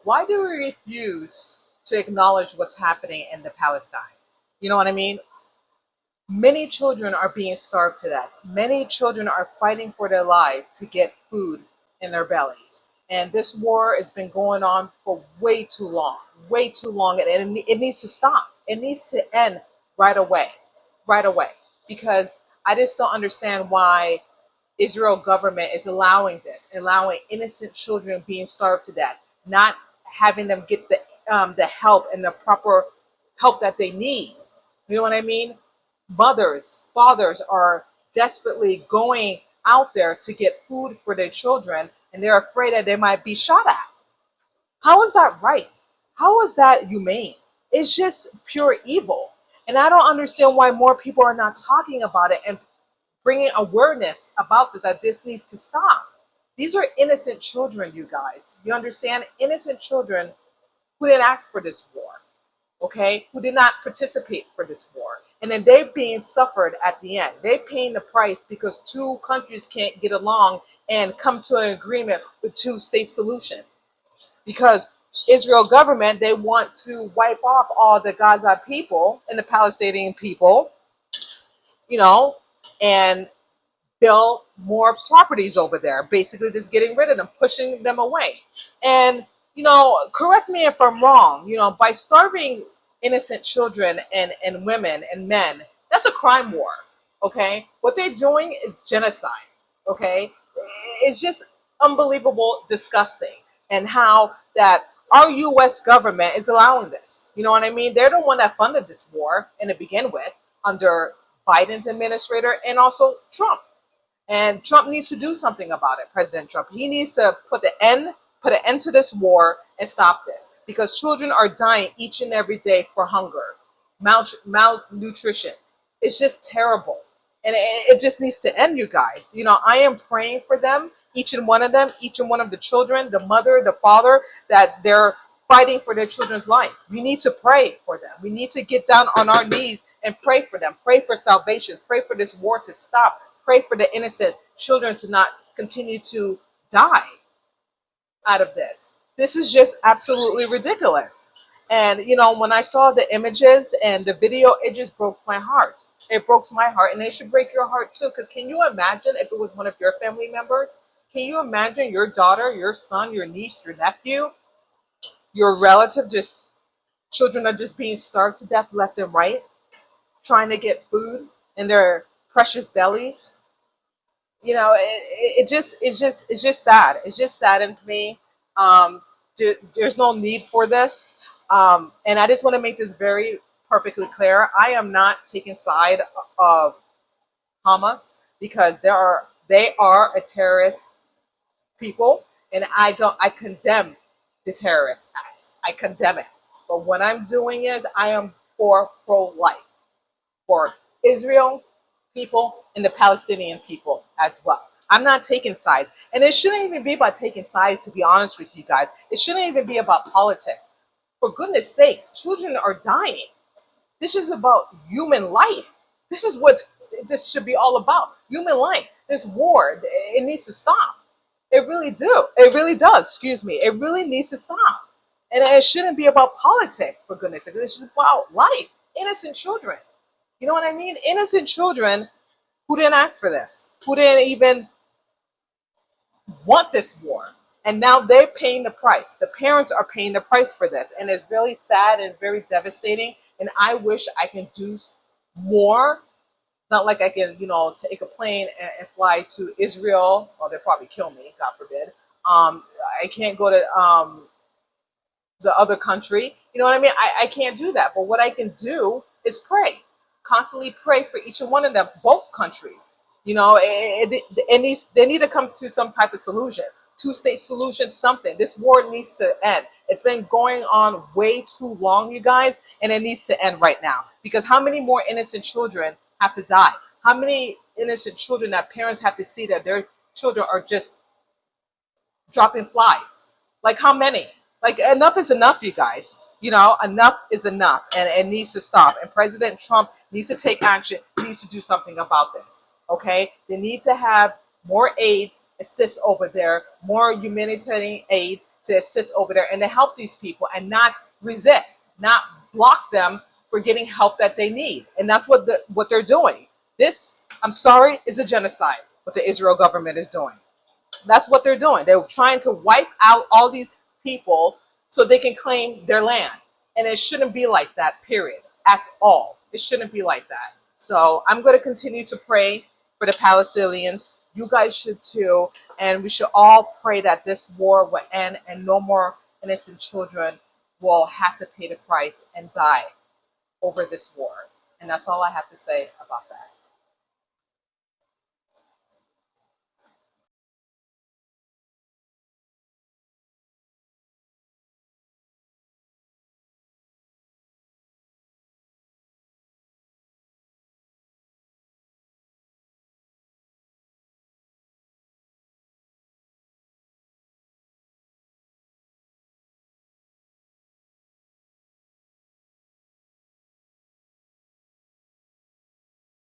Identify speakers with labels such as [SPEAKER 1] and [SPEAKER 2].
[SPEAKER 1] Why do we refuse to acknowledge what's happening in the Palestines? You know what I mean? Many children are being starved to death. Many children are fighting for their lives to get food in their bellies. And this war has been going on for way too long, and it needs to stop. It needs to end right away. Because I just don't understand why Israel government is allowing this, allowing innocent children being starved to death, not having them get the help and the proper help that they need. You know what I mean? Mothers, fathers are desperately going out there to get food for their children, and they're afraid that they might be shot at. How is that right? How is that humane? It's just pure evil. And I don't understand why more people are not talking about it and bringing awareness about this, that this needs to stop. These are innocent children, you guys. You understand? Innocent children who didn't ask for this war, okay? Who did not participate for this war. And then they're being suffered at the end. They're paying the price because two countries can't get along and come to an agreement with two-state solution. Because Israel government, they want to wipe off all the Gaza people and the Palestinian people, you know, and build more properties over there. Basically, just getting rid of them, pushing them away. And, you know, correct me if I'm wrong, you know, by starving innocent children and women and men, that's a crime war, okay? What they're doing is genocide, okay? It's just unbelievable, disgusting, and how that our U.S. government is allowing this. You know what I mean? They're the one that funded this war in to begin with under Biden's administrator and also Trump. And Trump needs to do something about it, President Trump. He needs to put an end to this war and stop this. Because children are dying each and every day for hunger, malnutrition. It's just terrible. And it just needs to end, you guys. You know, I am praying for them, each and one of them, each and one of the children, the mother, the father, that they're fighting for their children's life. We need to pray for them. We need to get down on our knees and pray for them. Pray for salvation. Pray for this war to stop. Pray for the innocent children to not continue to die out of this. This is just absolutely ridiculous. And, you know, when I saw the images and the video, it just broke my heart. It broke my heart, and it should break your heart too. Because can you imagine if it was one of your family members? Can you imagine your daughter, your son, your niece, your nephew, your relative, just children are just being starved to death left and right, trying to get food in their precious bellies? You know, it's just sad. It just saddens me. There's no need for this. And I just want to make this very perfectly clear. I am not taking side of Hamas because they are a terrorist people, and I condemn the terrorist act. I condemn it. But what I'm doing is I am for pro-life, for Israel people and the Palestinian people as well. I'm not taking sides. And it shouldn't even be about taking sides, to be honest with you guys. It shouldn't even be about politics. For goodness sakes, children are dying. This is about human life. This is what this should be all about. Human life. This war, it needs to stop. It really do. It really does. Excuse me. It really needs to stop. And it shouldn't be about politics, for goodness sake. It's just about life. Innocent children. You know what I mean? Innocent children who didn't ask for this, who didn't even want this war. And now they're paying the price. The parents are paying the price for this. And it's really sad and it's very devastating. And I wish I can do more. It's not like I can, you know, take a plane and fly to Israel. Well, they'll probably kill me, God forbid. I can't go to the other country. You know what I mean? I can't do that. But what I can do is pray. Constantly pray for each and one of them, both countries. You know, they need to come to some type of solution. Two-state solution, something. This war needs to end. It's been going on way too long, you guys, and it needs to end right now. Because how many more innocent children have to die? How many innocent children that parents have to see that their children are just dropping flies? Like how many? Like enough is enough, you guys. You know, enough is enough, and it needs to stop. And President Trump needs to take action, needs to do something about this. Okay? They need to have more aids assist over there, more humanitarian aids to assist over there and to help these people and not resist, not block them for getting help that they need. And that's what they're doing. This, I'm sorry, is a genocide, what the Israel government is doing. That's what they're doing. They're trying to wipe out all these people so they can claim their land. And it shouldn't be like that, period, at all. It shouldn't be like that. So I'm going to continue to pray for the Palestinians. You guys should too. And we should all pray that this war will end and no more innocent children will have to pay the price and die over this war. And that's all I have to say about that.